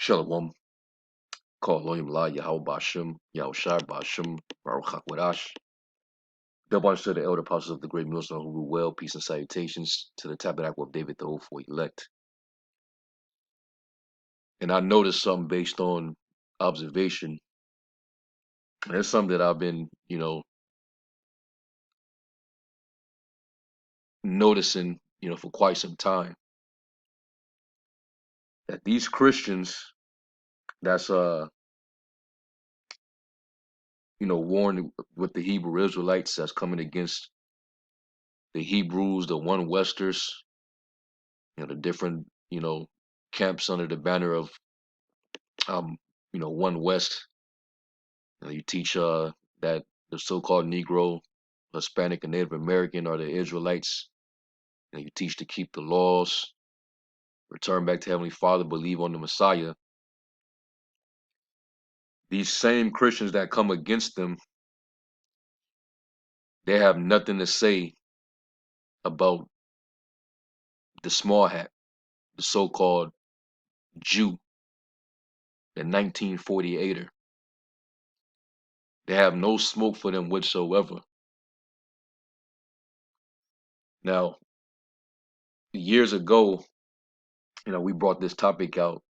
Shalom. Call Elohim La Yahweh Bashem, Yahushai Bashem, Baruch HaKodash. Double honors to the elder apostles of the great millstone who rule well. Peace and salutations to the tabernacle of David, the hopeful elect. And I noticed something based on observation. And it's something that I've been, noticing, for quite some time. That these Christians that's warring with the Hebrew Israelites, that's coming against the Hebrews, the one Westers, the different, camps under the banner of one West. You teach that the so-called Negro, Hispanic, and Native American are the Israelites. You teach to keep the laws, return back to Heavenly Father, believe on the Messiah. These same Christians that come against them, they have nothing to say about the small hat, the so-called Jew, the 1948er. They have no smoke for them whatsoever. Now, years ago, we brought this topic out,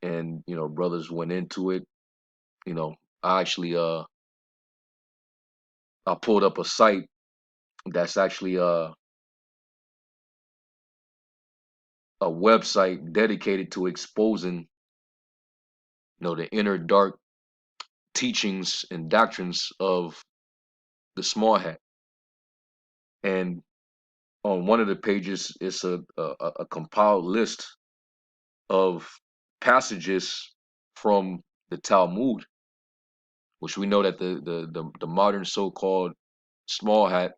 and brothers went into it. I actually I pulled up a site that's actually a website dedicated to exposing the inner dark teachings and doctrines of the small hat. And on one of the pages, it's a compiled list of passages from the Talmud, which we know that the modern so-called small hat,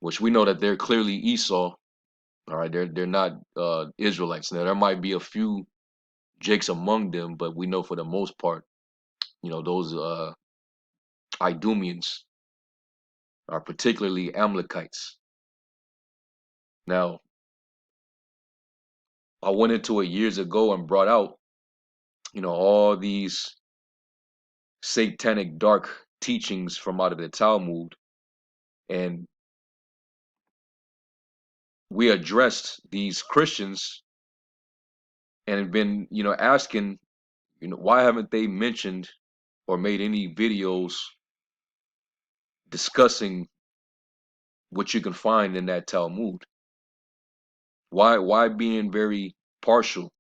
which we know that they're clearly Esau. All right, they're not Israelites. Now there might be a few Jakes among them, but we know for the most part, those Idumeans are particularly Amalekites. Now, I went into it years ago and brought out, all these satanic dark teachings from out of the Talmud, and we addressed these Christians and have been, asking, why haven't they mentioned or made any videos discussing what you can find in that Talmud? Why being very partial?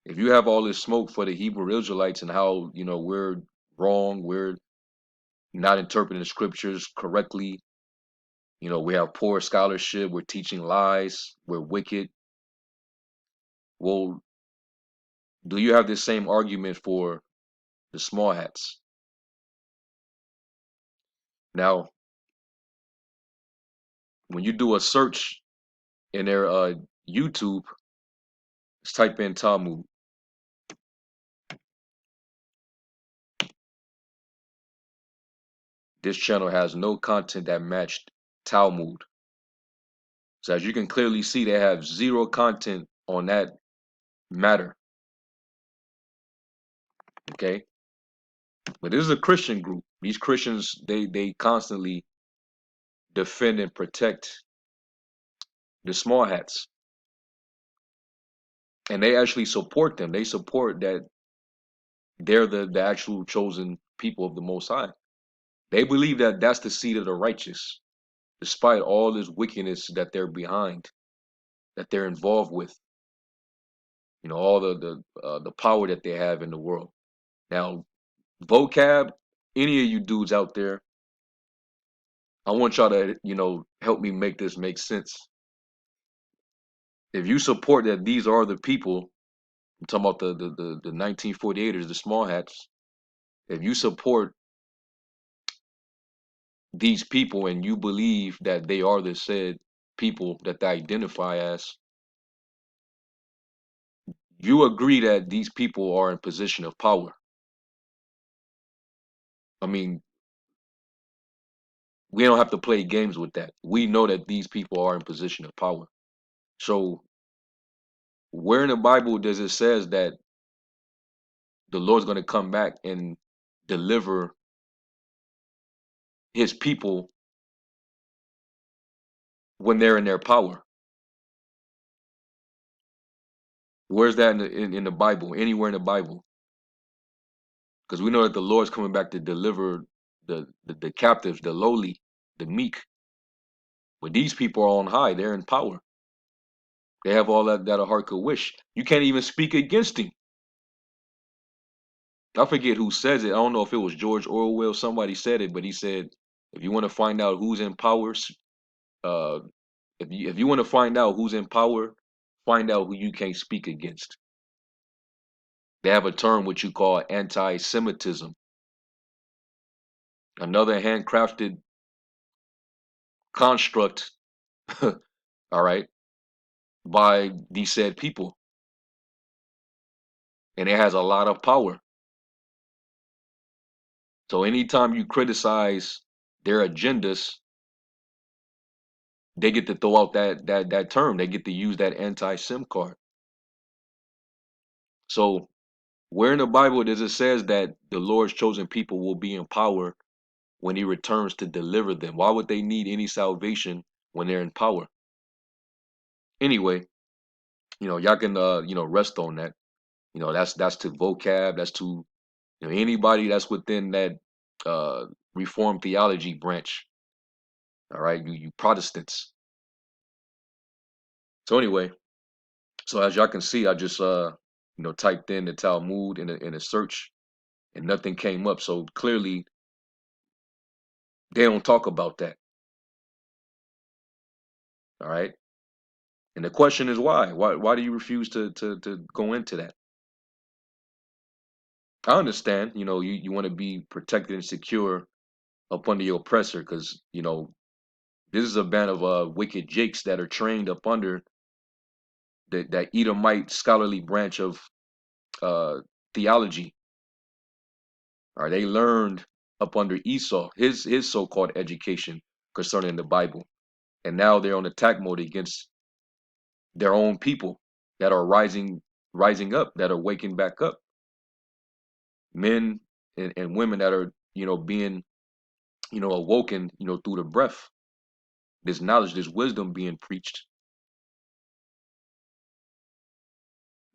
If you have all this smoke for the Hebrew Israelites and how, we're wrong, we're not interpreting the scriptures correctly, we have poor scholarship, we're teaching lies, we're wicked. Well, do you have this same argument for the small hats? Now, when you do a search in their YouTube, just type in Talmud. This channel has no content that matched Talmud. So as you can clearly see, they have zero content on that matter. Okay? But this is a Christian group. These Christians, they constantly defend and protect the small hats. And they actually support them. They support that they're the actual chosen people of the Most High. They believe that that's the seed of the righteous, despite all this wickedness that they're behind, that they're involved with. All the power that they have in the world. Now, Vocab, any of you dudes out there, I want y'all to, help me make this make sense. If you support that these are the people, I'm talking about the 1948ers, the small hats. If you support these people and you believe that they are the said people that they identify as, you agree that these people are in position of power. I mean, we don't have to play games with that. We know that these people are in position of power. So Where in the Bible does it says that the Lord's going to come back and deliver his people when they're in their power? Where's that in the Bible? Anywhere in the Bible? Because we know that the Lord's coming back to deliver the captives, the lowly, the meek. But these people are on high. They're in power. They have all that a heart could wish. You can't even speak against him. I forget who says it. I don't know if it was George Orwell. Somebody said it, but he said, if you want to find out who's in power, uh, if you want to find out who's in power, find out who you can't speak against. They have a term which you call anti-Semitism. Another handcrafted construct, all right, by these said people. And it has a lot of power. So anytime you criticize their agendas, they get to throw out that term. They get to use that anti-Sim card. So where in the Bible does it says that the Lord's chosen people will be in power when he returns to deliver them? Why would they need any salvation when they're in power? Anyway, y'all can rest on that. That's to vocab, that's to anybody that's within that uh reformed theology branch. All right, you Protestants. So anyway, so as y'all can see, I just typed in the Talmud in a search and nothing came up. So clearly they don't talk about that. All right. And the question is why? Why do you refuse to go into that? I understand, you want to be protected and secure up under your oppressor, because this is a band of wicked jakes that are trained up under that Edomite scholarly branch of uh theology. All right, they learned up under Esau, his so-called education concerning the Bible. And now they're on attack mode against their own people that are rising up, that are waking back up. Men and women that are, being, awoken, through the breath, this knowledge, this wisdom being preached.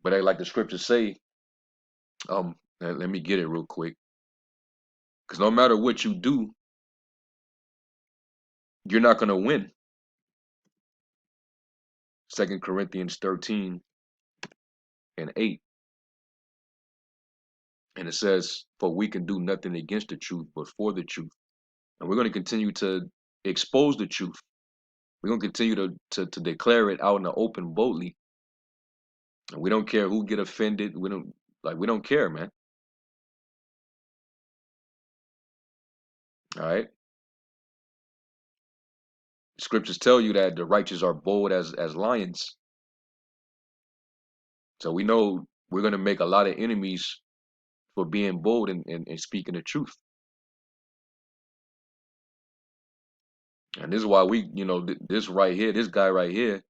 But like the scriptures say, let me get it real quick. Because no matter what you do, you're not gonna win. 2 Corinthians 13:8. And it says, for we can do nothing against the truth, but for the truth. And we're going to continue to expose the truth. We're going to continue to declare it out in the open boldly. And we don't care who get offended. We don't care, man. All right. Scriptures tell you that the righteous are bold as lions. So we know we're going to make a lot of enemies for being bold and speaking the truth. And this is why we, this right here, this guy right here,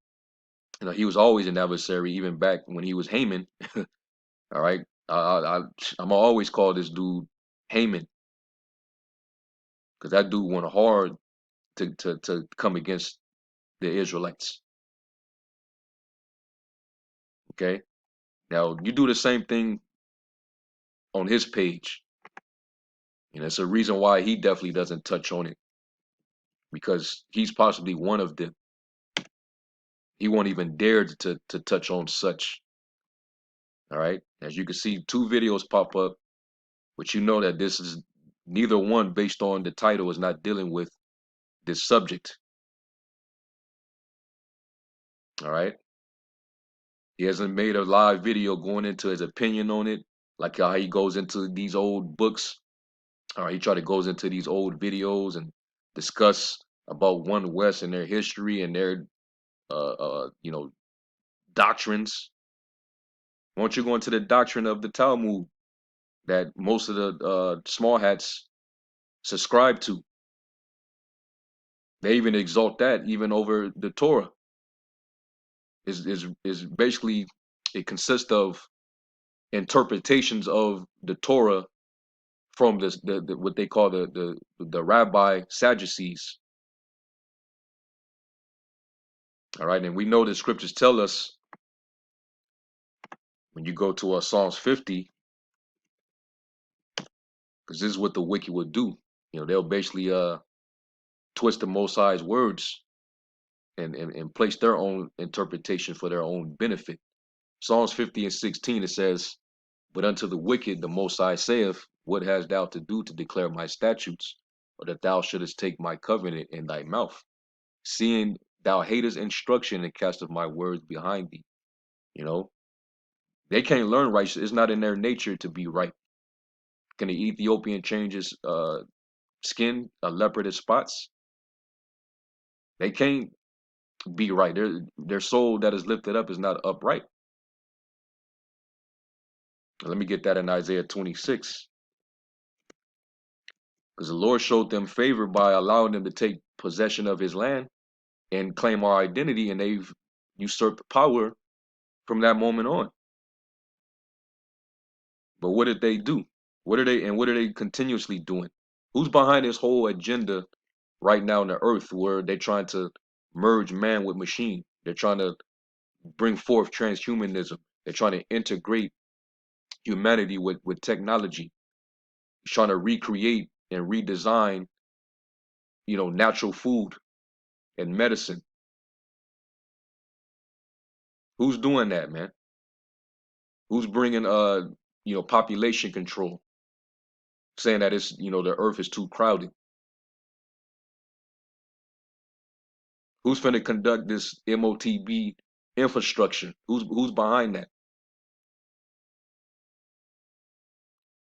he was always an adversary, even back when he was Haman. All right. I'm gonna always call this dude Haman, because that dude went hard to come against the Israelites. Okay. Now you do the same thing on his page. It's a reason why he definitely doesn't touch on it, because he's possibly one of them. He won't even dare to touch on such. All right. As you can see, 2 videos pop up, but you know that this is neither one, based on the title, is not dealing with this subject. All right. He hasn't made a live video going into his opinion on it, like how he goes into these old books. All right, he try to goes into these old videos and discuss about One West and their history and their doctrines. Why don't you go into the doctrine of the Talmud that most of the small hats subscribe to? They even exalt that even over the Torah. Is basically It consists of interpretations of the Torah from this the what they call the rabbi Sadducees. All right, and we know the scriptures tell us when you go to Psalms 50, because this is what the wicked would do. They'll basically twist the Most High's words and place their own interpretation for their own benefit. Psalms 50 and 16, it says, "But unto the wicked the Most High saith, What hast thou to do to declare my statutes, or that thou shouldest take my covenant in thy mouth? Seeing thou hatest instruction and casteth my words behind thee." You know, they can't learn righteousness. It's not in their nature to be right. Can the Ethiopian change his skin, a leopard his spots? They can't be right. Their soul that is lifted up is not upright. Let me get that in Isaiah 26. Because the Lord showed them favor by allowing them to take possession of his land and claim our identity, and they've usurped power from that moment on. But what did they do? What are they continuously doing? Who's behind this whole agenda right now on the earth where they're trying to merge man with machine? They're trying to bring forth transhumanism. They're trying to integrate humanity with technology. Trying to recreate and redesign, natural food and medicine. Who's doing that, man? Who's bringing population control, saying that it's the earth is too crowded? Who's finna conduct this MOTB infrastructure? Who's behind that?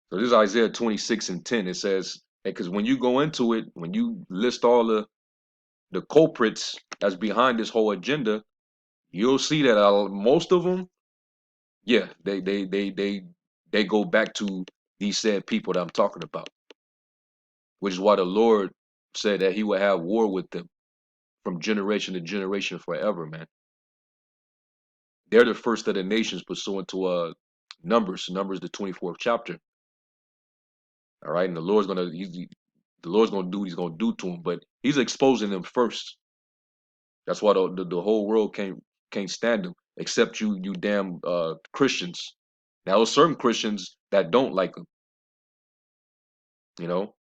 So this is Isaiah 26 and 10. It says, because when you go into it, when you list all the culprits that's behind this whole agenda, you'll see that most of them, yeah, they go back to these said people that I'm talking about, which is why the Lord said that he would have war with them from generation to generation forever, man. They're the first of the nations pursuant to Numbers, the 24th chapter. All right, and the Lord's gonna do what he's gonna do to them, but he's exposing them first. That's why the whole world can't stand him, except you damn Christians. Now there's certain Christians that don't like him, you know,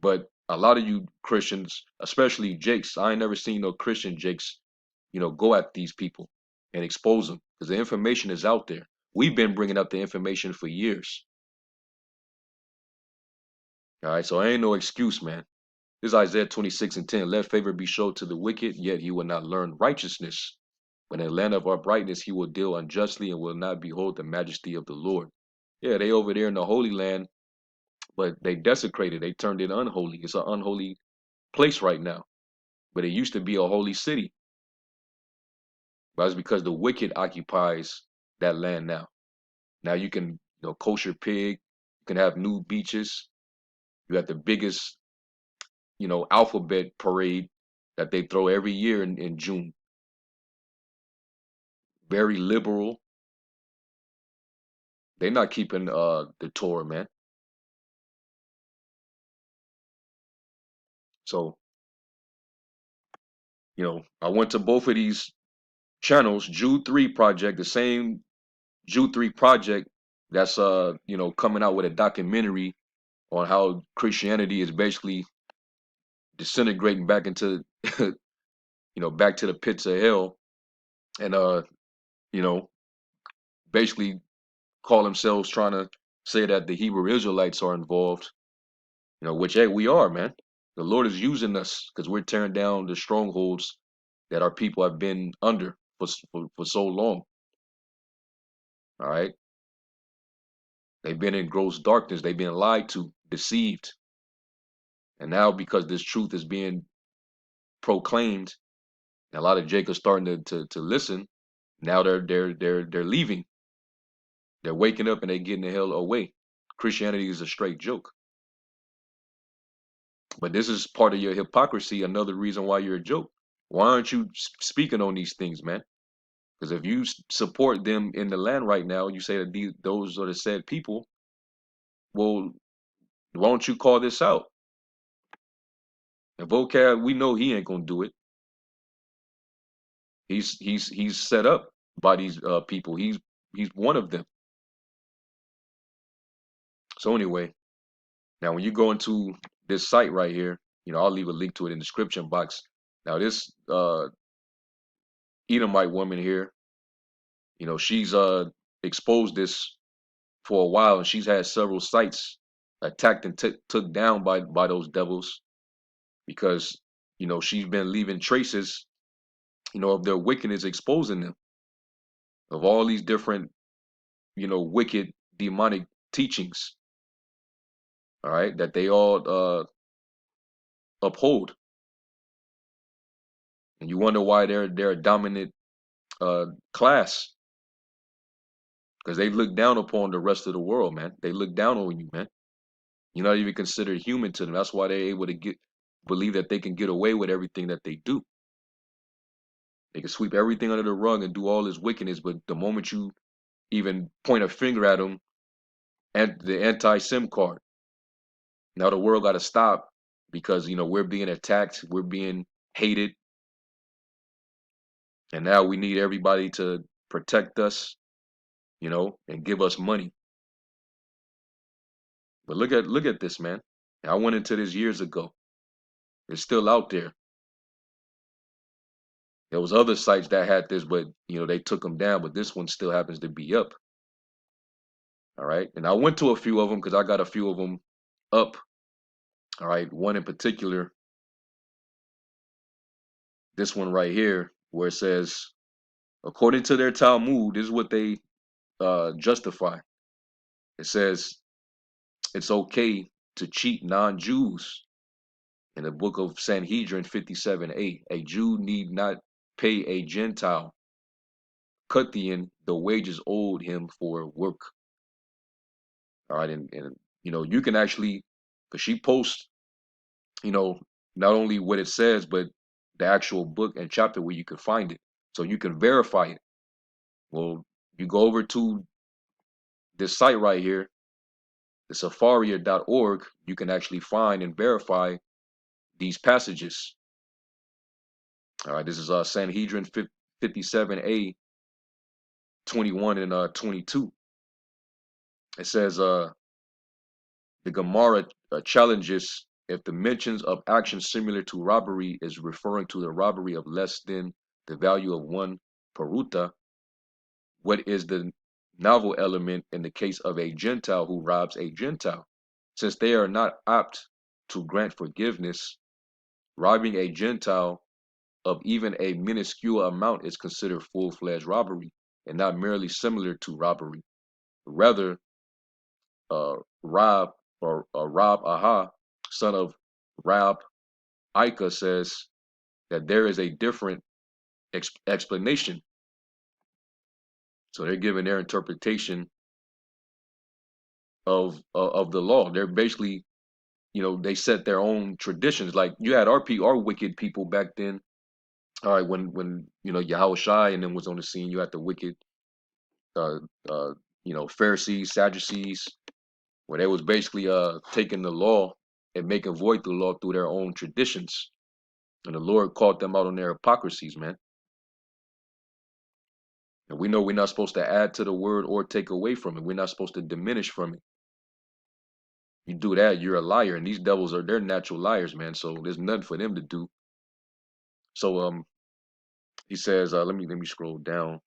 but a lot of you Christians, especially Jakes, I ain't never seen no Christian Jakes, go at these people and expose them because the information is out there. We've been bringing up the information for years. All right, so ain't no excuse, man. This is Isaiah 26 and 10. Let favor be showed to the wicked, yet he will not learn righteousness. When in the land of uprightness, he will deal unjustly and will not behold the majesty of the Lord. Yeah, they over there in the Holy Land, but they desecrated. They turned it unholy. It's an unholy place right now. But it used to be a holy city. But it's because the wicked occupies that land now. Now you can, kosher pig. You can have new beaches. You have the biggest, alphabet parade that they throw every year in June. Very liberal. They're not keeping the Torah, man. So, I went to both of these channels, Jude 3 project, the same Jude 3 project that's coming out with a documentary on how Christianity is basically disintegrating back into back to the pits of hell, and you know basically call themselves trying to say that the Hebrew Israelites are involved, which, hey, we are, man. The Lord is using us because we're tearing down the strongholds that our people have been under for so long. All right. They've been in gross darkness. They've been lied to, deceived. And now because this truth is being proclaimed, and a lot of Jacob's starting to listen, now they're leaving. They're waking up and they're getting the hell away. Christianity is a straight joke. But this is part of your hypocrisy, another reason why you're a joke. Why aren't you speaking on these things, man? Because if you support them in the land right now, you say that those are the said people. Well, why don't you call this out? And Vocab, we know he ain't gonna do it. He's set up by these people. He's one of them. So anyway, now when you go into this site right here, I'll leave a link to it in the description box. Now this Edomite woman here, she's exposed this for a while, and she's had several sites attacked and took down by those devils because she's been leaving traces, of their wickedness, exposing them of all these different, wicked demonic teachings. All right, that they all uphold, and you wonder why they're a dominant class, because they look down upon the rest of the world, man. They look down on you, man. You're not even considered human to them. That's why they're able to believe that they can get away with everything that they do. They can sweep everything under the rug and do all this wickedness, but the moment you even point a finger at them, and the anti-SIM card, now the world got to stop because we're being attacked, we're being hated, and now we need everybody to protect us, and give us money. But look at this, man. I went into this years ago. It's still out there. There was other sites that had this, but they took them down. But this one still happens to be up. All right, and I went to a few of them because I got a few of them up. All right, one in particular, this one right here, where it says, according to their Talmud, this is what they justify. It says it's okay to cheat non-Jews. In the book of Sanhedrin 57:8, a Jew need not pay a Gentile Cuthian the wages owed him for work. All right, and you can actually, because she posts, you know, not only what it says, but the actual book and chapter where you can find it, so you can verify it. Well, you go over to this site right here, the safaria.org, you can actually find and verify these passages. All right, this is Sanhedrin 57a 21 and 22. It says the Gemara challenges if the mentions of actions similar to robbery is referring to the robbery of less than the value of one paruta. What is the novel element in the case of a Gentile who robs a Gentile? Since they are not apt to grant forgiveness, robbing a Gentile of even a minuscule amount is considered full-fledged robbery and not merely similar to robbery. Rather, Rab Rab Aha, son of Rab Ika, says that there is a different explanation. So they're giving their interpretation of the law. They're basically, they set their own traditions. Like you had our wicked people back then. All right, when Yahweh Shai and then was on the scene, you had the wicked, uh, uh, Pharisees, Sadducees, where they was basically taking the law and making void the law through their own traditions. And the Lord called them out on their hypocrisies, man. And we know we're not supposed to add to the word or take away from it. We're not supposed to diminish from it. You do that, you're a liar. And these devils they're natural liars, man. So there's nothing for them to do. So he says, let me scroll down.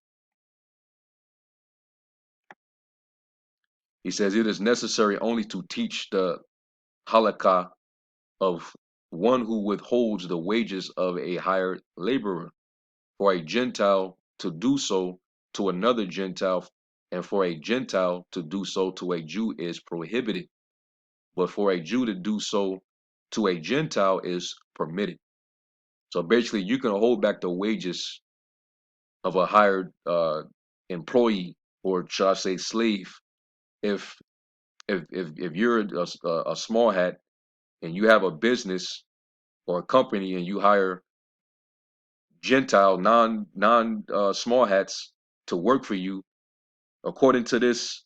He says it is necessary only to teach the halakha of one who withholds the wages of a hired laborer, for a Gentile to do so to another Gentile, and for a Gentile to do so to a Jew is prohibited. But for a Jew to do so to a Gentile is permitted. So basically, you can hold back the wages of a hired employee, or should I say slave, if if you're a small hat and you have a business or a company and you hire Gentile, non small hats to work for you, according to this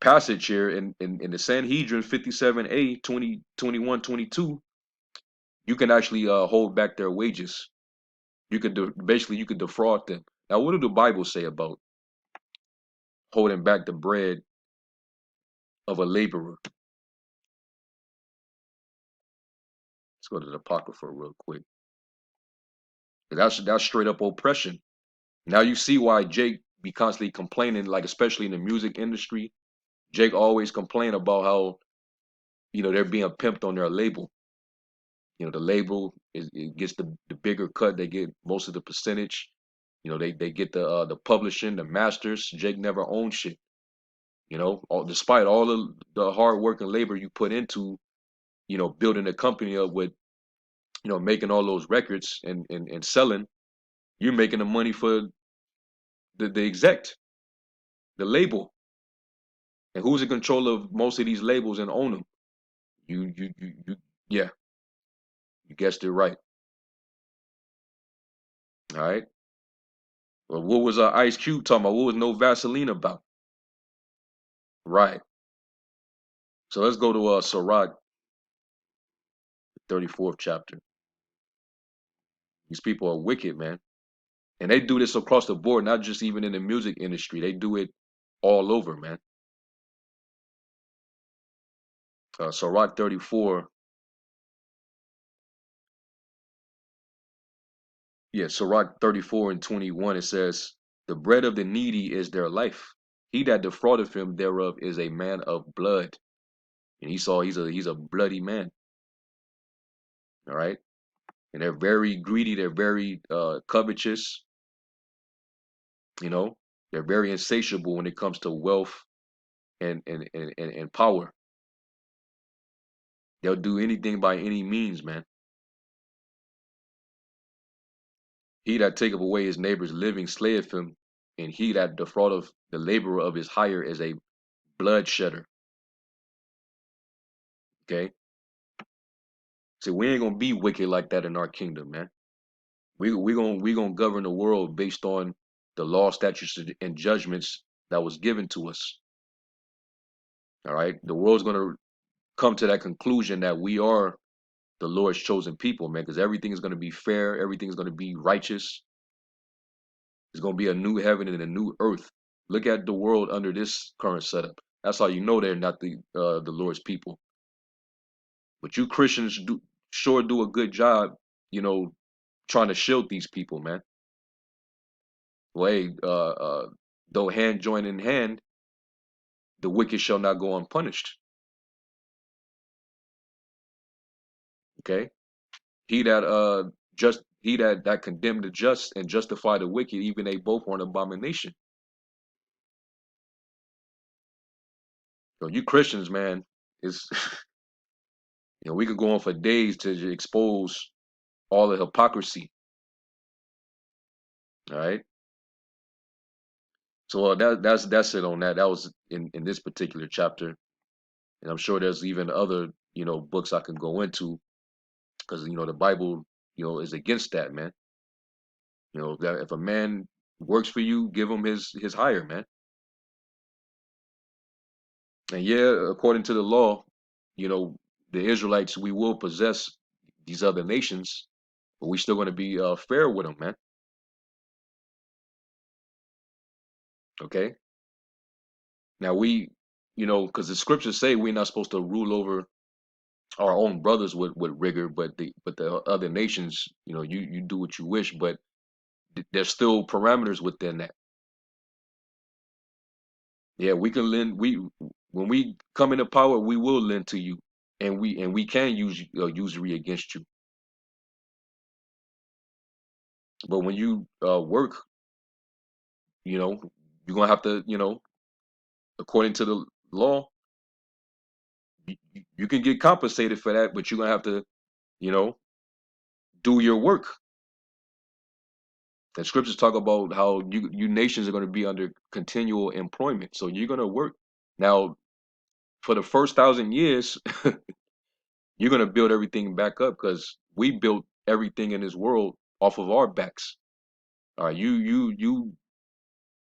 passage here in the Sanhedrin 57a 20 21 22, you can actually hold back their wages. You could basically you could defraud them. Now, what do the Bible say about holding back the bread of a laborer? Let's go to the Apocrypha real quick. That's straight up oppression. Now you see why Jake be constantly complaining, like especially in the music industry. Jake always complain about how they're being pimped on their label. The label it gets the bigger cut. They get most of the percentage. They get the publishing, the masters. Jake never owned shit. Despite all the hard work and labor you put into building a company up with making all those records and selling, you're making the money for the exec, the label. And who's in control of most of these labels and own them? You yeah, you guessed it right. All right. Well, what was Ice Cube talking about? What was No Vaseline about? Right. So let's go to Sirach, 34th chapter. These people are wicked, man. And they do this across the board, not just even in the music industry. They do it all over, man. Sirach 34. Yeah, Sirach 34 and 21, it says, the bread of the needy is their life. He that defraudeth him thereof is a man of blood. And he's a bloody man. All right. And they're very greedy, they're very covetous, you know, they're very insatiable when it comes to wealth and power. They'll do anything by any means, man. He that taketh away his neighbor's living slayeth him, and he that defraudeth the laborer of his hire is a bloodshedder. Okay? So we ain't gonna be wicked like that in our kingdom, man. We gonna govern the world based on the law, statutes, and judgments that was given to us. All right. The world's gonna come to that conclusion that we are the Lord's chosen people, man, because everything is gonna be fair, everything is gonna be righteous. There's gonna be a new heaven and a new earth. Look at the world under this current setup. That's how you know they're not the Lord's people. But you Christians do a good job, you know, trying to shield these people, man. Well, hey, though hand join in hand, the wicked shall not go unpunished. Okay, he that just he that condemned the just and justify the wicked, even they both are an abomination. So you Christians, man, is we could go on for days to expose all the hypocrisy. All right. So that's it on that. That was in this particular chapter, and I'm sure there's even other books I can go into because the Bible is against that, man. That if a man works for you, give him his hire, man. And yeah, according to the law, you know, the Israelites, we will possess these other nations, but we still going to be fair with them, man. Okay. Now because the scriptures say we're not supposed to rule over our own brothers with rigor, but the other nations, you do what you wish, but there's still parameters within that. Yeah, we can lend. We when we come into power, we will lend to you, and we can use usury against you. But when you work, you're gonna have to, according to the law, you can get compensated for that, but you're gonna have to, you know, do your work. The scriptures talk about how you nations are gonna be under continual employment, so you're gonna work. Now, for the first 1,000 years, you're gonna build everything back up because we built everything in this world off of our backs. You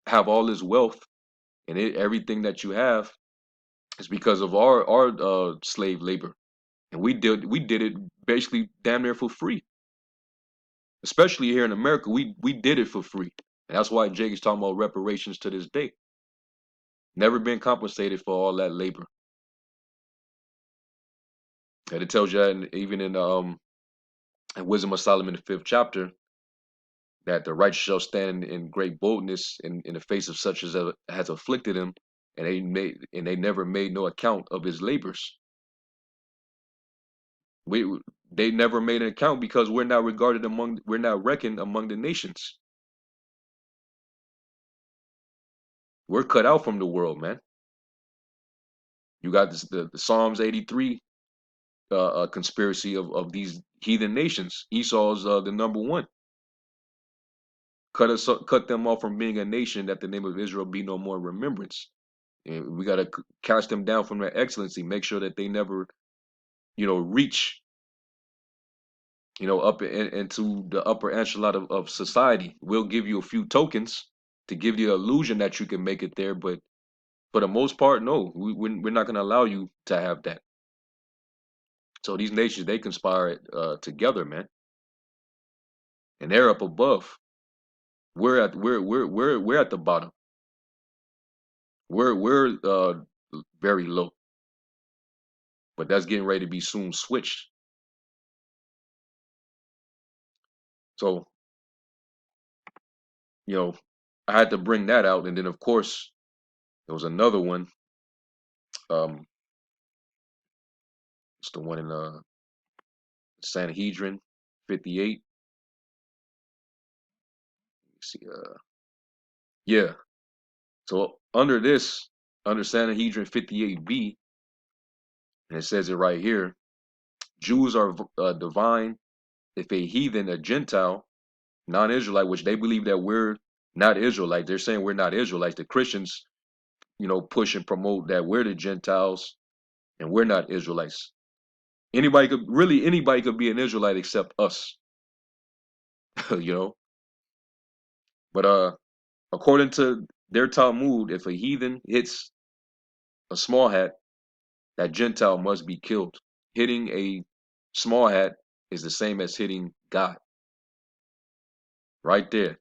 have all this wealth, and everything that you have is because of our slave labor, and we did it basically damn near for free. Especially here in America, we did it for free. And that's why Jake is talking about reparations to this day. Never been compensated for all that labor. And it tells you that even in Wisdom of Solomon, the fifth chapter, that the righteous shall stand in great boldness in the face of such as has afflicted him, and they never made no account of his labors. We they never made an account because we're not reckoned among the nations. We're cut out from the world, man. You got the Psalms 83 conspiracy of these heathen nations. Esau's the number one. Cut them off from being a nation, that the name of Israel be no more in remembrance. And we got to cast them down from their excellency. Make sure that they never, reach, up into the upper echelon of society. We'll give you a few tokens to give you the illusion that you can make it there, but for the most part, no, we're not going to allow you to have that. So these nations, they conspire together, man, and they're up above. We're at the bottom. We're very low, but that's getting ready to be soon switched. So, I had to bring that out, and then of course there was another one. It's the one in Sanhedrin 58. See, yeah. So under Sanhedrin 58b, and it says it right here: Jews are divine if a heathen, a Gentile, non-Israelite, which they believe that we're not Israelites. They're saying we're not Israelites. The Christians, push and promote that we're the Gentiles and we're not Israelites. Anybody could be an Israelite except us, you know. But according to their Talmud, if a heathen hits a small hat, that Gentile must be killed. Hitting a small hat is the same as hitting God, right there.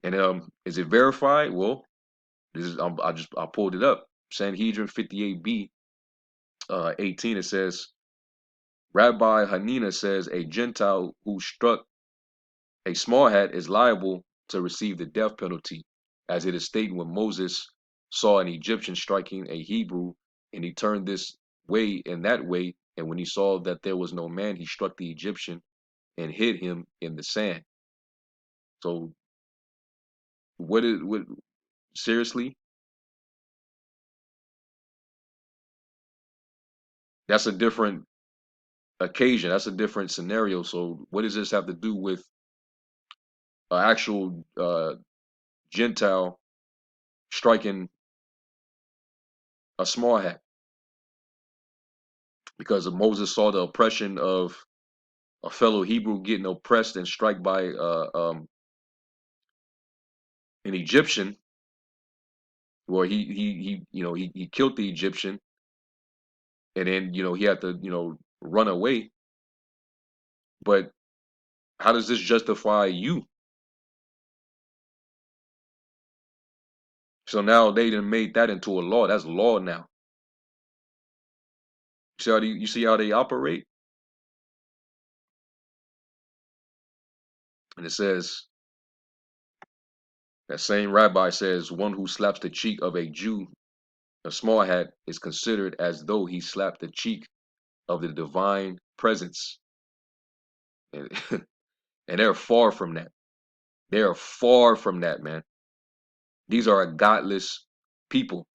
And is it verified? Well, this is I pulled it up. Sanhedrin 58b 18. It says Rabbi Hanina says a Gentile who struck a small hat is liable to receive the death penalty, as it is stated when Moses saw an Egyptian striking a Hebrew, and he turned this way and that way, and when he saw that there was no man, he struck the Egyptian and hid him in the sand. So what seriously? That's a different occasion. That's a different scenario. So what does this have to do with an actual Gentile striking a small hat? Because Moses saw the oppression of a fellow Hebrew getting oppressed and struck by an Egyptian, where he killed the Egyptian, and then he had to run away. But how does this justify you? So now they done made that into a law. That's law now. You see how they operate? And it says, that same rabbi says, one who slaps the cheek of a Jew, a small hat, is considered as though he slapped the cheek of the divine presence. And, and they're far from that. They are far from that, man. These are a godless people.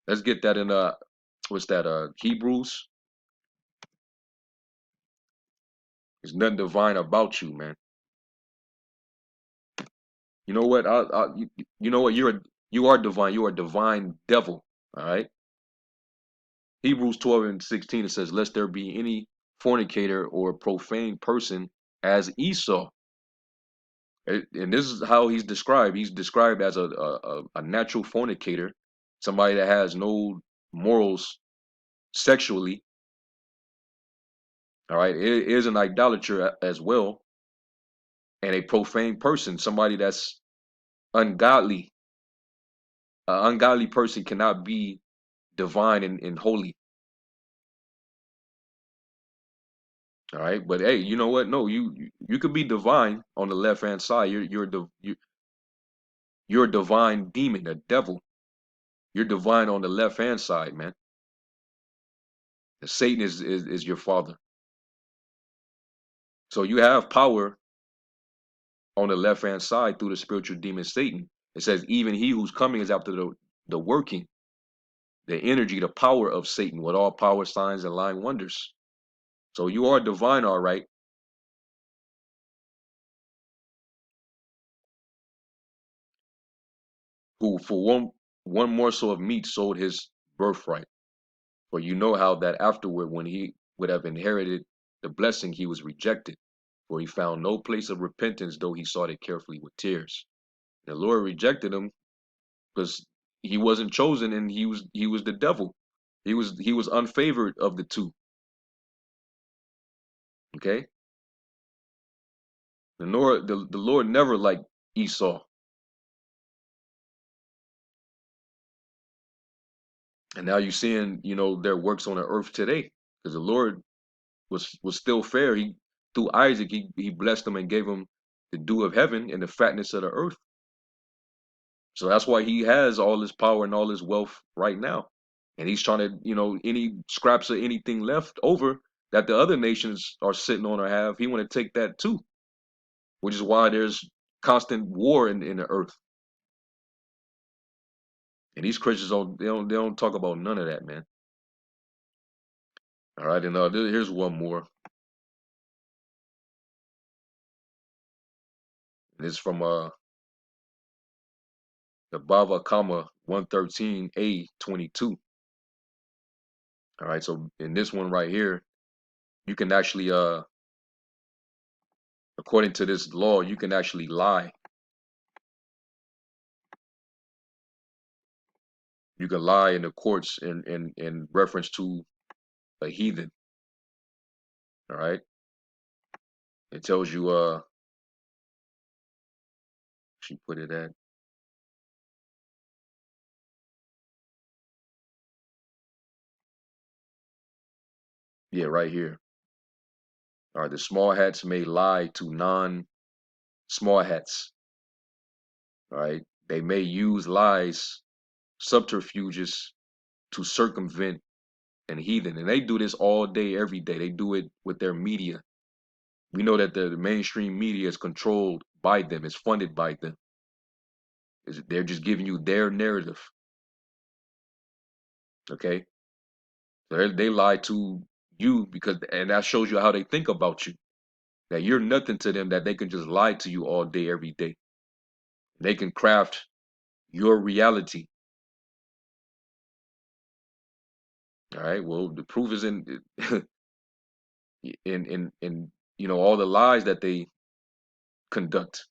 Let's get that in what's that? Hebrews. There's nothing divine about you, man. You know what? You know what? You are divine. You are a divine devil. All right. Hebrews 12 and 16, it says, lest there be any fornicator or profane person as Esau. And this is how he's described. He's described as a natural fornicator, somebody that has no morals sexually. All right, it is an idolater as well, and a profane person, somebody that's ungodly. An ungodly person cannot be divine and holy. All right, but hey, you know what? No, you could be divine on the left hand side. You're a divine demon, a devil. You're divine on the left hand side, man. And Satan is your father. So you have power on the left hand side through the spiritual demon Satan. It says even he who's coming is after the working, the energy, the power of Satan with all power, signs, and lying wonders. So you are divine, all right. Who for one morsel of meat sold his birthright. For you know how that afterward, when he would have inherited the blessing, he was rejected. For he found no place of repentance, though he sought it carefully with tears. The Lord rejected him because he wasn't chosen, and he was the devil. He was unfavored of the two. Okay, the Lord never liked Esau, and now you're seeing their works on the earth today because the Lord was still fair. He through Isaac he blessed them and gave him the dew of heaven and the fatness of the earth. So that's why he has all this power and all this wealth right now. And he's trying to, any scraps of anything left over that the other nations are sitting on or have, he want to take that too, which is why there's constant war in the earth. And these Christians don't talk about none of that, man. All right, and here's one more. And it's from the Bava Kama 113a 22. All right, so in this one right here, you can actually according to this law, you can actually lie. You can lie in the courts in reference to a heathen. All right. It tells you she put it at, yeah, right here. All right, the small hats may lie to non-small hats. All right. They may use lies, subterfuges to circumvent and heathen. And they do this all day, every day. They do it with their media. We know that the mainstream media is controlled by them, is funded by them. They're just giving you their narrative. Okay. So they lie to you and that shows you how they think about you. That you're nothing to them, that they can just lie to you all day, every day. They can craft your reality. All right. Well, the proof is in all the lies that they conduct,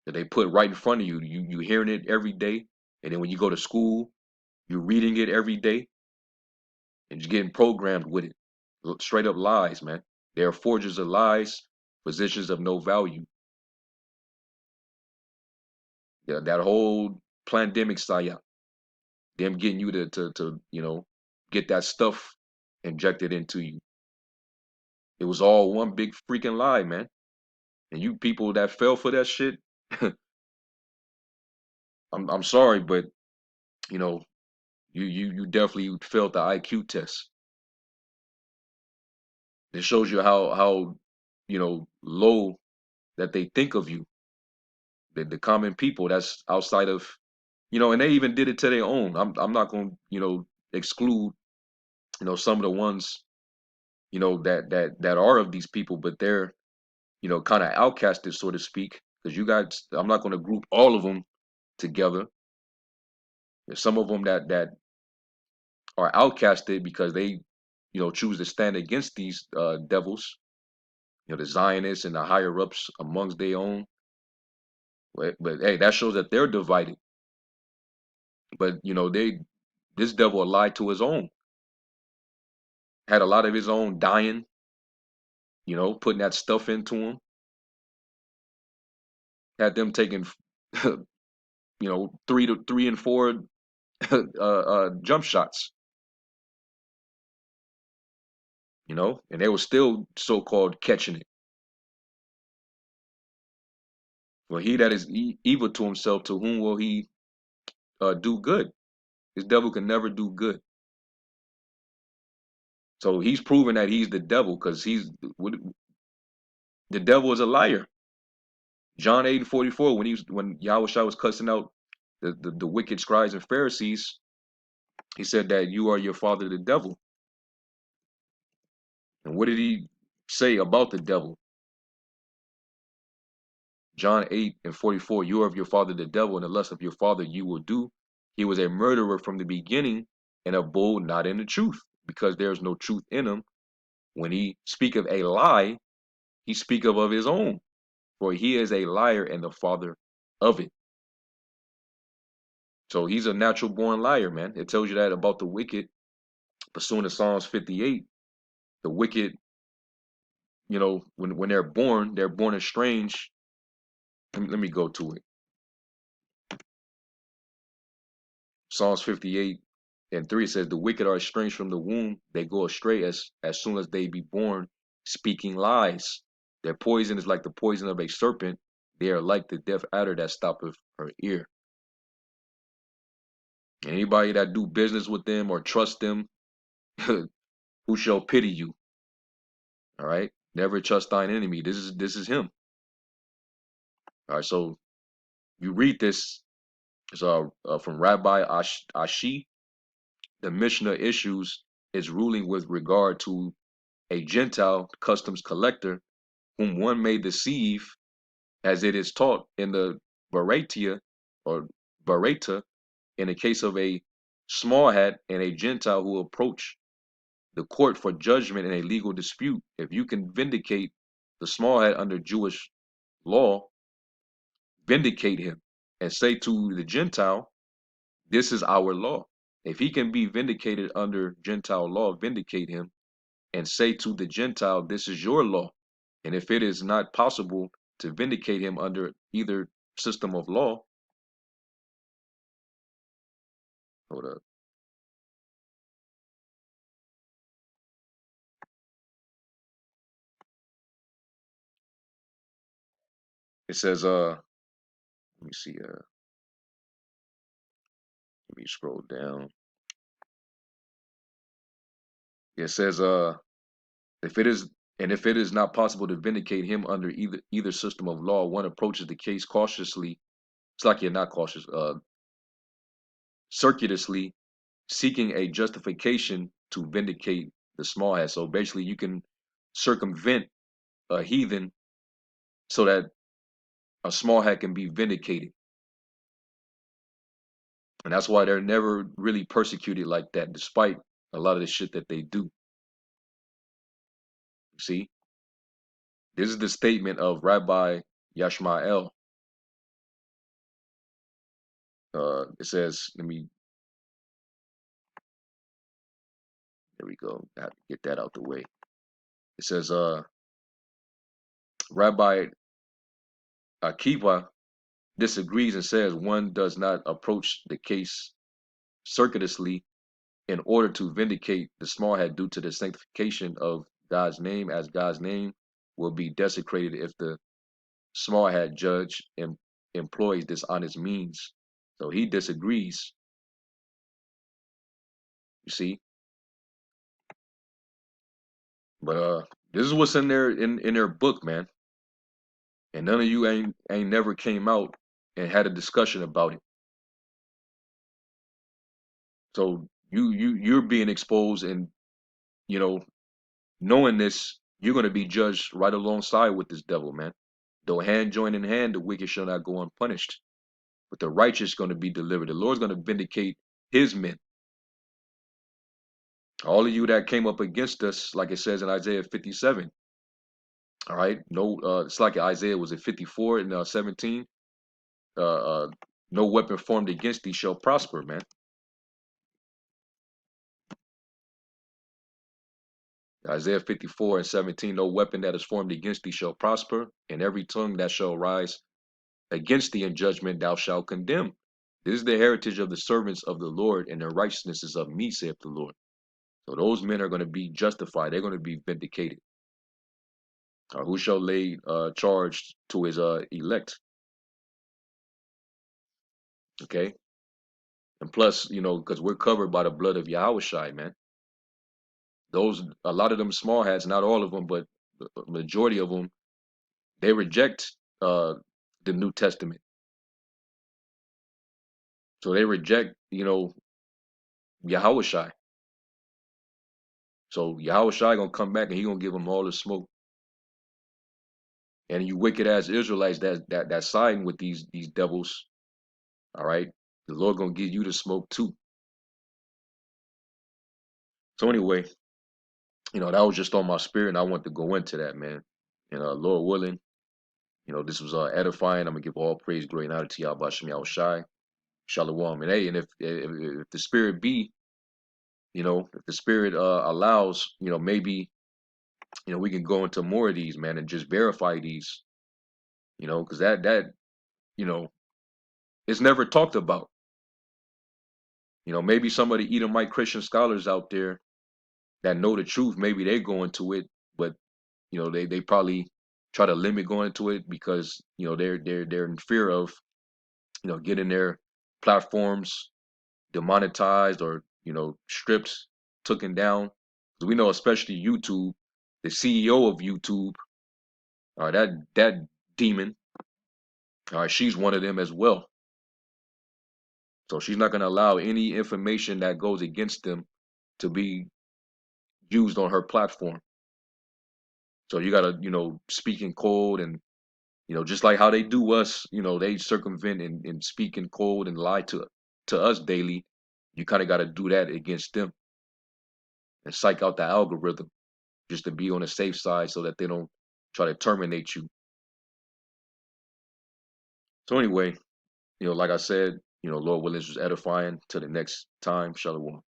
that they put right in front of you. You hearing it every day, and then when you go to school, you're reading it every day, and you're getting programmed with it. Straight up lies, man. They are forgers of lies, positions of no value. Yeah, that whole pandemic psyop, them getting you to get that stuff injected into you. It was all one big freaking lie, man. And you people that fell for that shit, I'm sorry, but you know, you definitely failed the IQ test. It shows you how low that they think of you, the common people that's outside of and they even did it to their own. I'm not going to exclude some of the ones that are of these people, but they're kind of outcasted, so to speak, because you guys, I'm not going to group all of them together. There's some of them that are outcasted because they choose to stand against these devils. the Zionists and the higher ups amongst their own. But hey, that shows that they're divided. But this devil lied to his own, had a lot of his own dying, putting that stuff into him, had them taking, 3 and 4 jump shots, and they were still so-called catching it. Well, he that is evil to himself, to whom will he do good? This devil can never do good. So he's proven that he's the devil because the devil is a liar. John 8:44, when Yahushua was cussing out the wicked scribes and Pharisees, he said that you are your father the devil. And what did he say about the devil? John 8:44, you are of your father the devil, and the lust of your father you will do. He was a murderer from the beginning, and abode not in the truth, because there is no truth in him. When he speak of a lie, he speak of his own, for he is a liar and the father of it. So he's a natural born liar, man. It tells you that about the wicked. Pursuant to Psalms 58, the wicked, when they're born estranged. Let me go to it. Psalms 58:3 says, the wicked are estranged from the womb. They go astray as soon as they be born, speaking lies. Their poison is like the poison of a serpent. They are like the deaf adder that stoppeth her ear. Anybody that do business with them or trust them, who shall pity you? All right. Never trust thine enemy. This is him. All right. So you read this. It's from Rabbi Ashi. The Mishnah issues is ruling with regard to a Gentile customs collector whom one may deceive, as it is taught in the Baratia or Barata, in the case of a small hat and a Gentile who approach the court for judgment in a legal dispute. If you can vindicate the small hat under Jewish law, vindicate him and say to the Gentile, this is our law. If he can be vindicated under Gentile law, vindicate him and say to the Gentile, this is your law. And if it is not possible to vindicate him under either system of law, hold up. It says, let me see, let me scroll down. It says, if it is if it is not possible to vindicate him under either system of law, one approaches the case cautiously. It's like you're not cautious, circuitously, seeking a justification to vindicate the small hat. So basically, you can circumvent a heathen so that a small hat can be vindicated. And that's why they're never really persecuted like that, despite a lot of the shit that they do. See, this is the statement of Rabbi Yashmael. It says, there we go. I have to get that out the way. It says, Rabbi Akiva disagrees and says one does not approach the case circuitously in order to vindicate the small hat due to the sanctification of God's name, as God's name will be desecrated if the small hat judge employs dishonest means. So he disagrees. You see, but this is what's in their book, man. And none of you ain't never came out and had a discussion about it. So you're being exposed, and you know, knowing this, you're gonna be judged right alongside with this devil, man. Though hand join in hand, the wicked shall not go unpunished. But the righteous going to be delivered. The Lord's going to vindicate his men. All of you that came up against us, like it says in Isaiah 57, All right. No, it's like Isaiah was it 54 and 17. Uh, no weapon formed against thee shall prosper, man. Isaiah 54 and 17. No weapon that is formed against thee shall prosper, and every tongue that shall rise against thee in judgment thou shalt condemn. This is the heritage of the servants of the Lord, and their righteousness is of me, saith the Lord. So those men are going to be justified. They're going to be vindicated. Who shall lay charge to his elect? Okay. And plus, because we're covered by the blood of Yahushai, man. A lot of them small hats, not all of them, but the majority of them, they reject uh, the New Testament. So they reject, Yahushai. So Yahushai gonna come back and he gonna give them all the smoke. And you wicked ass Israelites that siding with these devils, all right, the Lord gonna give you the smoke too. So anyway, that was just on my spirit, and I want to go into that, man. And Lord willing, this was edifying. I'm gonna give all praise, glory, and honor to Yahweh Shem Yahushai. Shalom. And hey, and if the spirit be, if the spirit allows, maybe, we can go into more of these, man, and just verify these, because that you know it's never talked about. Maybe some of the Edomite Christian scholars out there that know the truth, maybe they go into it, but they probably try to limit going into it because they're in fear of getting their platforms demonetized or stripped, taken down. 'Cause we know, especially YouTube, the CEO of YouTube, that demon, she's one of them as well. So she's not going to allow any information that goes against them to be used on her platform. So you got to speak in code, and just like how they do us, they circumvent and speak in code and lie to us daily. You kind of got to do that against them and psych out the algorithm just to be on the safe side so that they don't try to terminate you. So anyway, like I said, Lord willing, this was edifying. Till the next time, Shalom.